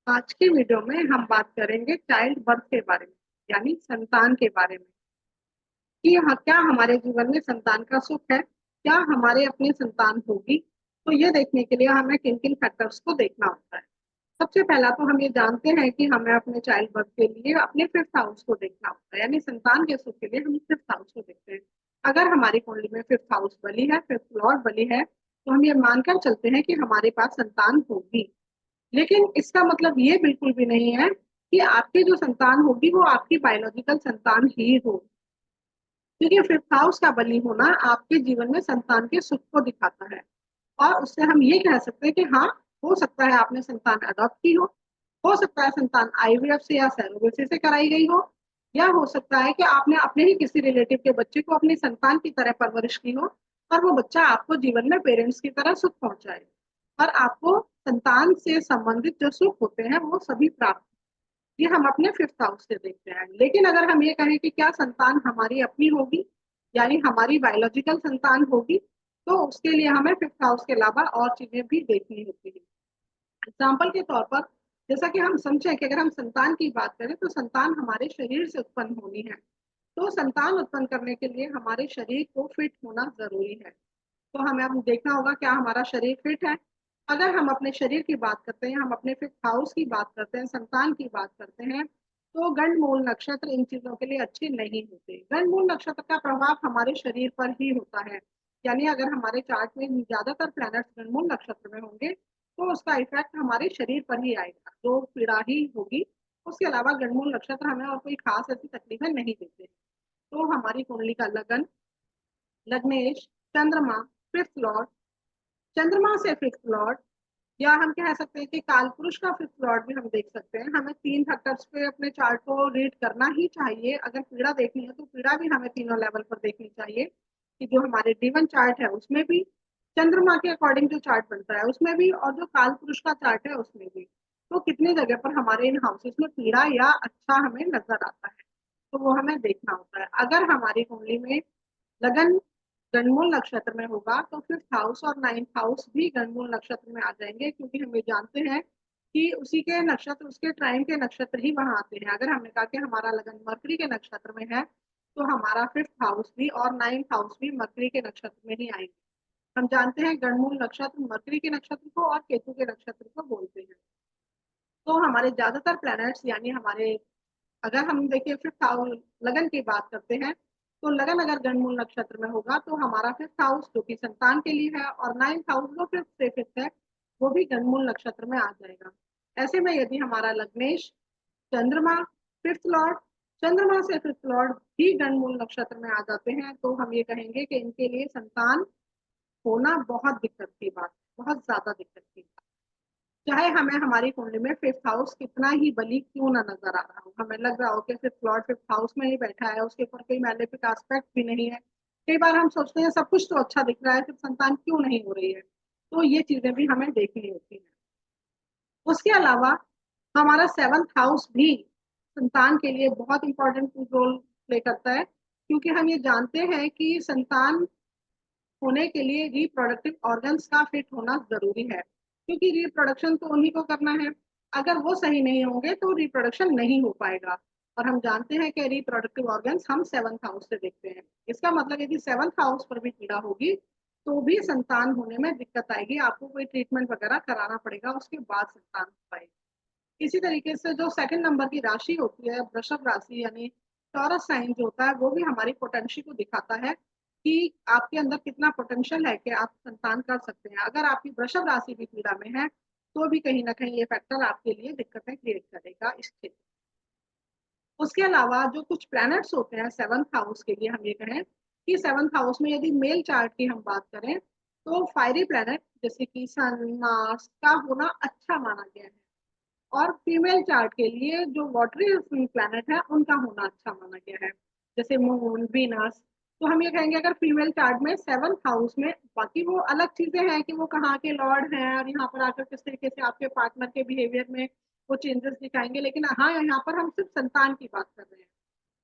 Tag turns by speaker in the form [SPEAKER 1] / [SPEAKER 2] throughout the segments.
[SPEAKER 1] आज के वीडियो में हम बात करेंगे चाइल्ड बर्थ के बारे में, यानी संतान के बारे में कि क्या हमारे जीवन में संतान का सुख है, क्या हमारे अपनी संतान होगी। तो ये देखने के लिए हमें किन किन फैक्टर्स को देखना होता है। सबसे पहला तो हम ये जानते हैं कि हमें अपने चाइल्ड बर्थ के लिए अपने फिफ्थ हाउस को देखना होता है, यानी संतान के सुख के लिए हम फिफ्थ हाउस को देखते हैं। अगर हमारी कुंडली में फिफ्थ हाउस बली है, फिफ्थ लॉर्ड बली है, तो हम ये मानकर चलते हैं कि हमारे पास संतान होगी। लेकिन इसका मतलब ये बिल्कुल भी नहीं है कि आपकी जो संतान होगी वो आपकी बायोलॉजिकल संतान ही हो, क्योंकि फिफ्थ हाउस का बली होना आपके जीवन में संतान के सुख को दिखाता है। और उससे हम ये कह सकते हैं कि हाँ, हो सकता है आपने संतान अडॉप्ट की हो सकता है संतान आईवीएफ से या सैरोगेसी से कराई गई हो, या हो सकता है कि आपने अपने ही किसी रिलेटिव के बच्चे को अपनी संतान की तरह परवरिश की हो और वो बच्चा आपको जीवन में पेरेंट्स की तरह सुख पहुंचाए और आपको संतान से संबंधित जो सुख होते हैं वो सभी प्राप्त। ये हम अपने फिफ्थ हाउस से देखते हैं। लेकिन अगर हम ये कहें कि क्या संतान हमारी अपनी होगी, यानी हमारी बायोलॉजिकल संतान होगी, तो उसके लिए हमें फिफ्थ हाउस के अलावा और चीजें भी देखनी होती है। एग्जाम्पल के तौर पर, जैसा कि हम समझे कि अगर हम संतान की बात करें तो संतान हमारे शरीर से उत्पन्न होनी है। तो संतान उत्पन्न करने के लिए हमारे शरीर को फिट होना जरूरी है। तो हमें अब देखना होगा क्या हमारा शरीर फिट है। अगर हम अपने शरीर की बात करते हैं, हम अपने फिफ्थ हाउस की बात करते हैं, संतान की बात करते हैं, तो गंड मूल नक्षत्र इन चीजों के लिए अच्छे नहीं होते। गंड मूल नक्षत्र का प्रभाव हमारे शरीर पर ही होता है, यानी अगर हमारे चार्ट में ज्यादातर प्लैनेट्स गंड मूल नक्षत्र में होंगे तो उसका इफेक्ट हमारे शरीर पर ही आएगा, जो पीड़ा ही होगी। उसके अलावा गंड मूल नक्षत्र हमें और कोई खास ऐसी तकलीफें नहीं देते। तो हमारी कुंडली का लगन, लग्नेश, चंद्रमा, फिफ्थ लॉर्ड, चंद्रमा से फिफ्थ लॉर्ड, या हम कह सकते हैं कि काल पुरुष का फिफ्थ लॉर्ड भी हम देख सकते हैं। हमें तीन फैक्टर्स पे अपने चार्ट को रीड करना ही चाहिए। अगर पीड़ा देखनी है तो पीड़ा भी हमें तीनों लेवल पर देखनी चाहिए, कि जो हमारे D1 चार्ट है उसमें भी, चंद्रमा के अकॉर्डिंग जो चार्ट बनता है उसमें भी, और जो काल पुरुष का चार्ट है उसमें भी। तो कितनी जगह पर हमारे इन हाउसेस में पीड़ा या अच्छा हमें नजर आता है, तो वो हमें देखना होता है। अगर हमारी कुंडली में लगन गणमूल नक्षत्र में होगा तो फिफ्थ हाउस और नाइन्थ हाउस भी गणमूल नक्षत्र में आ जाएंगे, क्योंकि हम ये जानते हैं कि उसी के नक्षत्र, उसके ट्राइन के नक्षत्र ही वहां आते हैं। अगर हमने कहा कि हमारा लगन मरकरी के नक्षत्र में है, तो हमारा फिफ्थ हाउस भी और नाइन्थ हाउस भी मरकरी के नक्षत्र में ही आएंगे। हम जानते हैं गणमूल नक्षत्र मरकरी के नक्षत्र को और केतु के नक्षत्र को बोलते हैं। तो हमारे ज्यादातर प्लैनेट्स, यानी हमारे, अगर हम देखिए फिफ्थ हाउस लगन की बात करते हैं, तो लगन अगर गणमूल नक्षत्र में होगा तो हमारा फिफ्थ हाउस जो कि संतान के लिए है और नाइन्थ हाउस जो फिफ्थ से फिफ्थ है वो भी गणमूल नक्षत्र में आ जाएगा। ऐसे में यदि हमारा लग्नेश, चंद्रमा, फिफ्थ लॉर्ड, चंद्रमा से फिफ्थ लॉर्ड भी गणमूल नक्षत्र में आ जाते हैं, तो हम ये कहेंगे कि इनके लिए संतान होना बहुत दिक्कत की बात, बहुत ज्यादा दिक्कत की बात। चाहे हमें हमारी कुंडली में फिफ्थ हाउस कितना ही बली क्यों ना नजर आ रहा हो, हमें लग रहा हो कि फिफ्थ लॉर्ड फिफ्थ हाउस में ही बैठा है, उसके ऊपर कोई मैलेफिक एस्पेक्ट भी नहीं है। कई बार हम सोचते हैं सब कुछ तो अच्छा दिख रहा है, फिर संतान क्यों नहीं हो रही है। तो ये चीजें भी हमें देखनी होती है। उसके अलावा हमारा सेवंथ हाउस भी संतान के लिए बहुत इंपॉर्टेंट रोल प्ले करता है, क्योंकि हम ये जानते हैं कि संतान होने के लिए रिप्रोडक्टिव ऑर्गन्स का फिट होना जरूरी है, क्योंकि रिप्रोडक्शन तो उन्हीं को करना है। अगर वो सही नहीं होंगे तो रिप्रोडक्शन नहीं हो पाएगा। और हम जानते हैं कि रिप्रोडक्टिव ऑर्गन्स हम सेवंथ हाउस से देखते हैं। इसका मतलब यदि सेवंथ हाउस पर भी पीड़ा होगी तो भी संतान होने में दिक्कत आएगी, आपको कोई ट्रीटमेंट वगैरह कराना पड़ेगा, उसके बाद संतान हो पाएगी। इसी तरीके से जो सेकंड नंबर की राशि होती है, वृषभ राशि, यानी टॉरस साइन जो होता है, वो भी हमारी पोटेंशियल को दिखाता है कि आपके अंदर कितना पोटेंशियल है कि आप संतान कर सकते हैं। अगर आपकी वृषभ राशि भी पीड़ा में है तो भी कहीं ना कहीं ये फैक्टर आपके लिए दिक्कतें क्रिएट करेगा इस क्षेत्र। उसके अलावा जो कुछ प्लैनेट्स होते हैं सेवंथ हाउस के लिए, हम ये कहें कि सेवंथ हाउस में यदि मेल चार्ट की हम बात करें तो फायरी प्लैनेट जैसे कि सन, मार्स का होना अच्छा माना गया है। और फीमेल चार्ट के लिए जो वाटरी प्लैनेट है उनका होना अच्छा माना गया है, जैसे मून, वीनस। तो हम ये कहेंगे अगर फीमेल चार्ट में सेवंथ हाउस में, बाकी वो अलग चीजें हैं कि वो कहाँ के लॉर्ड हैं और यहाँ पर आकर किस तरीके से आपके पार्टनर के बिहेवियर में वो चेंजेस दिखाएंगे, लेकिन हाँ, यहाँ पर हम सिर्फ संतान की बात कर रहे हैं।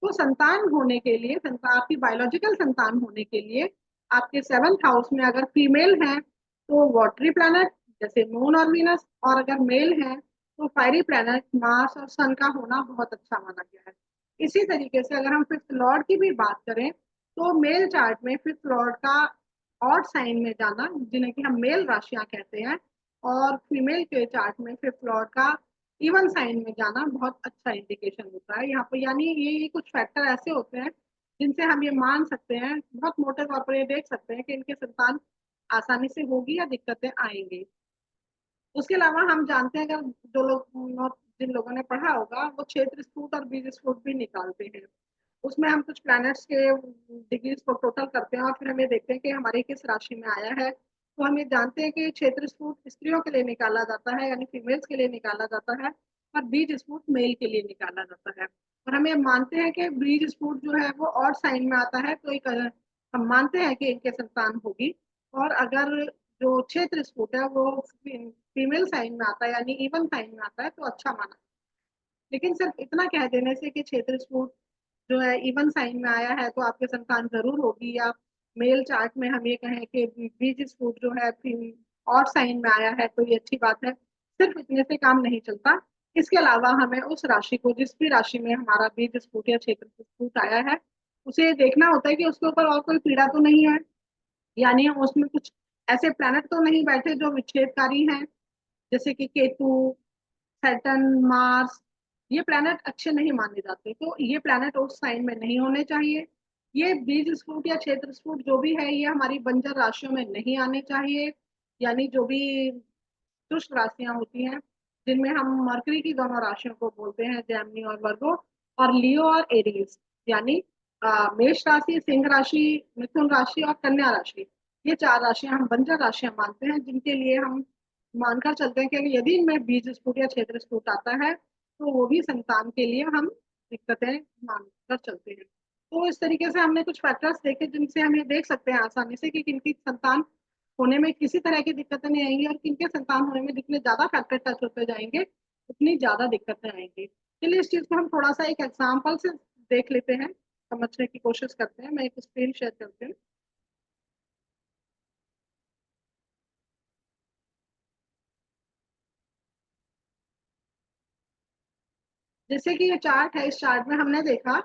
[SPEAKER 1] तो संतान होने के लिए, संतान, आपकी बायोलॉजिकल संतान होने के लिए आपके सेवंथ हाउस में अगर फीमेल है तो वाटरी प्लैनेट जैसे मून और वीनस, और अगर मेल है तो फायरी प्लैनेट मार्स और सन का होना बहुत अच्छा माना गया है। इसी तरीके से अगर हम फिफ्थ लॉर्ड की भी बात करें, तो मेल चार्ट में फिफ्थ लॉर्ड का ऑड साइन में जाना, जिन्हें कि हम मेल राशियां कहते हैं, और फीमेल के चार्ट में फिफ्थ लॉर्ड का इवन साइन में जाना बहुत अच्छा इंडिकेशन होता है यहाँ पर। यानी ये कुछ फैक्टर ऐसे होते हैं जिनसे हम ये मान सकते हैं, बहुत मोटे तौर पर ये देख सकते हैं कि इनके संतान आसानी से होगी या दिक्कतें आएंगी। उसके अलावा हम जानते हैं, अगर जो लोग जिन लोगों ने पढ़ा होगा वो क्षेत्र स्फूट और बीज स्फूट भी निकालते हैं। उसमें हम कुछ प्लैनेट्स के डिग्रीज को टोटल करते हैं और फिर हम ये देखते हैं कि हमारे किस राशि में आया है। तो हम ये जानते हैं कि क्षेत्र स्फूट स्त्रियों के लिए निकाला जाता है, यानी फीमेल्स के लिए निकाला जाता है, और बीज स्फूट मेल के लिए निकाला जाता है। और हम ये मानते हैं कि बीज स्फूट जो है वो और साइन में आता है, तो एक हम मानते हैं कि इनके संतान होगी। और अगर जो क्षेत्र स्फुट है वो फीमेल साइन में आता है, यानी इवन साइन में आता है, तो अच्छा माना। लेकिन सिर्फ इतना कह देने से कि क्षेत्र स्फुट जो है इवन साइन में आया है तो आपके संतान जरूर होगी, या मेल चार्ट में हम ये कहें कि बीज स्फुट जो है और साइन में आया है तो ये अच्छी बात है, सिर्फ इतने से काम नहीं चलता। इसके अलावा हमें उस राशि को, जिस भी राशि में हमारा बीज स्फुट या क्षेत्र स्फुट आया है, उसे देखना होता है कि उसके ऊपर और कोई पीड़ा तो नहीं है, यानी हम उसमें कुछ ऐसे प्लैनेट तो नहीं बैठे जो विच्छेदकारी हैं, जैसे कि केतु, सैटर्न, मार्स। ये प्लैनेट अच्छे नहीं माने जाते, तो ये प्लैनेट उस साइन में नहीं होने चाहिए। ये बीज स्फुट या क्षेत्र स्फुट जो भी है ये हमारी बंजर राशियों में नहीं आने चाहिए। यानी जो भी शुष्क राशियां होती हैं, जिनमें हम मरकरी की दोनों राशियों को बोलते हैं, जेमिनी और वर्गो, और लियो और एरीज, यानी मेष राशि, सिंह राशि, मिथुन राशि और कन्या राशि, ये चार राशियां हम बंजर राशियां मानते हैं, जिनके लिए हम मानकर चलते हैं कि यदि इनमें बीज स्फुट या क्षेत्र स्फुट आता है तो वो भी संतान के लिए हम दिक्कतें मानकर चलते हैं। तो इस तरीके से हमने कुछ फैक्टर्स देखे जिनसे हम ये देख सकते हैं आसानी से कि किनकी संतान होने में किसी तरह की दिक्कतें नहीं आएंगी, और किनके संतान होने में जितने ज्यादा फैक्टर टच होते जाएंगे उतनी ज्यादा दिक्कतें आएंगी। चलिए इस चीज को हम थोड़ा सा एक एग्जाम्पल से देख लेते हैं, समझने की कोशिश करते हैं। मैं एक स्क्रीन शेयर करती हूँ। जैसे कि ये चार्ट है, इस चार्ट में हमने देखा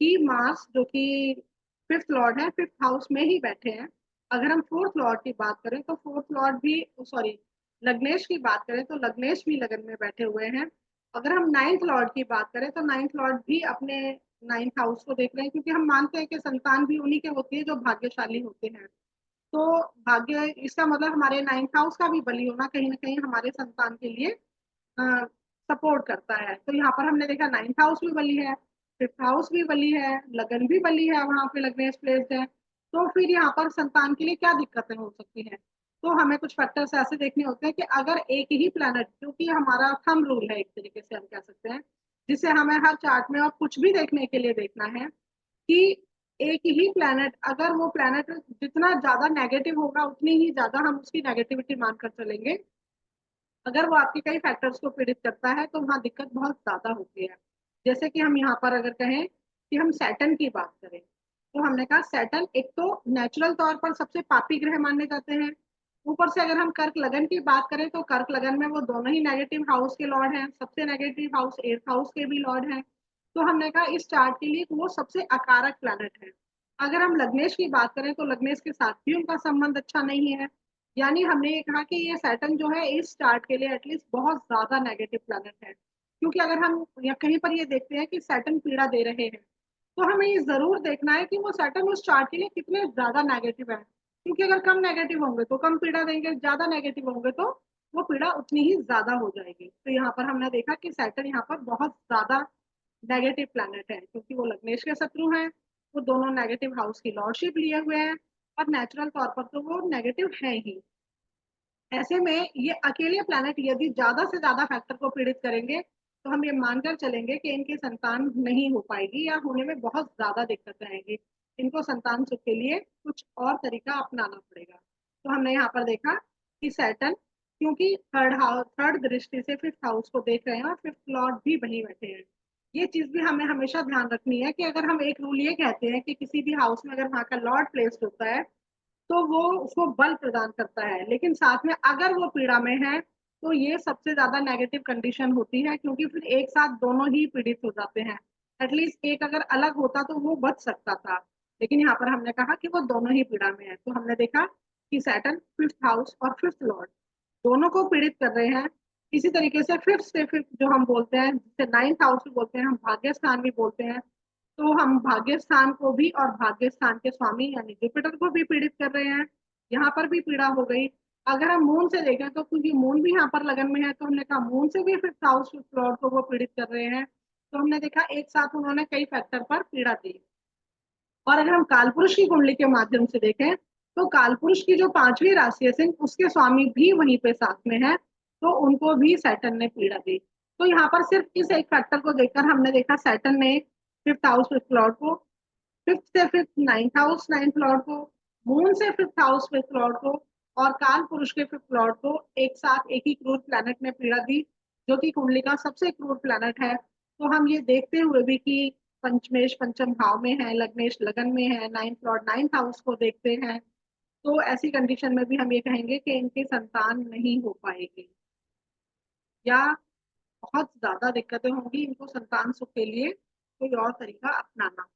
[SPEAKER 1] कि मार्स जो कि फिफ्थ लॉर्ड है, फिफ्थ हाउस में ही बैठे हैं। अगर हम फोर्थ लॉर्ड की बात करें तो फोर्थ लॉर्ड भी, सॉरी, लग्नेश की बात करें तो लग्नेश भी लगन में बैठे हुए हैं। अगर हम नाइन्थ लॉर्ड की बात करें तो नाइन्थ लॉर्ड भी अपने नाइन्थ हाउस को देख रहे हैं, क्योंकि हम मानते हैं कि संतान भी उन्हीं के होती है जो भाग्यशाली होते हैं। तो भाग्य, इसका मतलब हमारे नाइन्थ हाउस का भी बली होना कहीं ना कहीं हमारे संतान के लिए सपोर्ट करता है। तो यहाँ पर हमने देखा नाइन्थ हाउस भी बली है, फिफ्थ हाउस भी बली है, लगन भी बली है, वहां पे लग्नेश प्लेस्ड है। तो फिर यहाँ पर संतान के लिए क्या दिक्कतें हो सकती हैं? तो हमें कुछ फैक्टर्स ऐसे देखने होते हैं कि अगर एक ही प्लैनेट, जो कि हमारा थंब रूल है एक तरीके से हम कह सकते हैं, जिसे हमें हर चार्ट में और कुछ भी देखने के लिए देखना है, कि एक ही प्लैनेट, अगर वो प्लैनेट जितना ज्यादा नेगेटिव होगा उतनी ही ज्यादा हम उसकी नेगेटिविटी मानकर चलेंगे। अगर वो आपके कई फैक्टर्स को प्रेडिक्ट करता है तो वहाँ दिक्कत बहुत ज्यादा होती है। जैसे कि हम यहाँ पर अगर कहें कि हम सैटर्न की बात करें, तो हमने कहा सैटर्न एक तो नेचुरल तौर पर सबसे पापी ग्रह माने जाते हैं। ऊपर से अगर हम कर्क लगन की बात करें तो कर्क लगन में वो दोनों ही नेगेटिव हाउस के लॉर्ड हैं, सबसे नेगेटिव हाउस एट्थ हाउस के भी लॉर्ड हैं। तो हमने कहा इस चार्ट के लिए वो सबसे अकारक प्लैनेट है। अगर हम लग्नेश की बात करें तो लग्नेश के साथ भी उनका संबंध अच्छा नहीं है। यानी हमने ये कहा कि ये सैटर्न जो है इस चार्ट के लिए एटलीस्ट बहुत ज्यादा नेगेटिव प्लैनेट है, क्योंकि अगर हम या कहीं पर ये देखते हैं कि सैटर्न पीड़ा दे रहे हैं, तो हमें ये जरूर देखना है कि वो सैटर्न उस चार्ट के लिए कितने ज्यादा नेगेटिव है। क्योंकि अगर कम नेगेटिव होंगे तो कम पीड़ा देंगे, ज्यादा नेगेटिव होंगे तो वो पीड़ा उतनी ही ज्यादा हो जाएगी। तो यहाँ पर हमने देखा कि सैटर्न यहाँ पर बहुत ज्यादा नेगेटिव प्लैनेट है, क्योंकि वो लग्नेश के शत्रु हैं, वो दोनों नेगेटिव हाउस की लॉर्डशिप लिए हुए हैं, और नेचुरल तौर पर तो वो नेगेटिव है ही। ऐसे में ये अकेले प्लैनेट यदि ज्यादा से ज्यादा फैक्टर को पीड़ित करेंगे तो हम ये मानकर चलेंगे कि इनकी संतान नहीं हो पाएगी या होने में बहुत ज्यादा दिक्कतें आएंगी। इनको संतान सुख के लिए कुछ और तरीका अपनाना पड़ेगा। तो हमने यहाँ पर देखा कि सैटर्न, क्योंकि थर्ड हाउस, थर्ड दृष्टि से फिफ्थ हाउस को देख रहे हैं और फिफ्थ लॉर्ड भी वहीं बैठे हैं। ये चीज भी हमें हमेशा ध्यान रखनी है कि अगर हम एक रूल ये कहते हैं कि किसी भी हाउस में अगर वहां का लॉर्ड प्लेस्ड होता है तो वो उसको बल प्रदान करता है, लेकिन साथ में अगर वो पीड़ा में है तो ये सबसे ज्यादा नेगेटिव कंडीशन होती है, क्योंकि फिर एक साथ दोनों ही पीड़ित हो जाते हैं। एटलीस्ट एक अगर अलग होता तो वो बच सकता था, लेकिन यहाँ पर हमने कहा कि वो दोनों ही पीड़ा में है। तो हमने देखा कि सैटर्न फिफ्थ हाउस और फिफ्थ लॉर्ड दोनों को पीड़ित कर रहे हैं। इसी तरीके से फिफ्थ से फिफ्थ जो हम बोलते हैं, जिसे नाइन्थ हाउस भी बोलते हैं, हम भाग्य स्थान भी बोलते हैं, तो हम भाग्य स्थान को भी और भाग्य स्थान के स्वामी यानी जुपिटर को भी पीड़ित कर रहे हैं। यहाँ पर भी पीड़ा हो गई। अगर हम मून से देखें तो क्योंकि मून भी यहाँ पर लगन में है, तो हमने कहा मून से भी फिफ्थ हाउस फिफ्थ लॉर्ड को वो पीड़ित कर रहे हैं। तो हमने देखा एक साथ उन्होंने कई फैक्टर पर पीड़ा दी। और अगर हम कालपुरुष की कुंडली के माध्यम से देखें, तो कालपुरुष की जो पांचवी राशि है सिंह, उसके स्वामी भी वहीं पे साथ में है, तो उनको भी सैटर्न ने पीड़ा दी। तो यहाँ पर सिर्फ इस एक फैक्टर को देखकर हमने देखा सैटर्न ने फिफ्थ हाउस फिफ्थ लॉर्ड को, फिफ्थ से fifth ninth house ninth Lord को, मून से फिफ्थ हाउस फिफ्थ लॉर्ड को, और काल पुरुष के फिफ्थ लॉर्ड को एक साथ एक ही क्रूर प्लैनेट ने पीड़ा दी, जो कि कुंडली का सबसे क्रूर प्लैनेट है। तो हम ये देखते हुए भी कि पंचमेश पंचम भाव में है, लग्नेश लगन में है, नाइन्थ लॉर्ड नाइन्थ हाउस को देखते हैं, तो ऐसी कंडीशन में भी हम ये कहेंगे कि इनकी संतान नहीं हो पाएगी, या बहुत ज्यादा दिक्कतें होंगी इनको संतान सुख के लिए कोई और तरीका अपनाना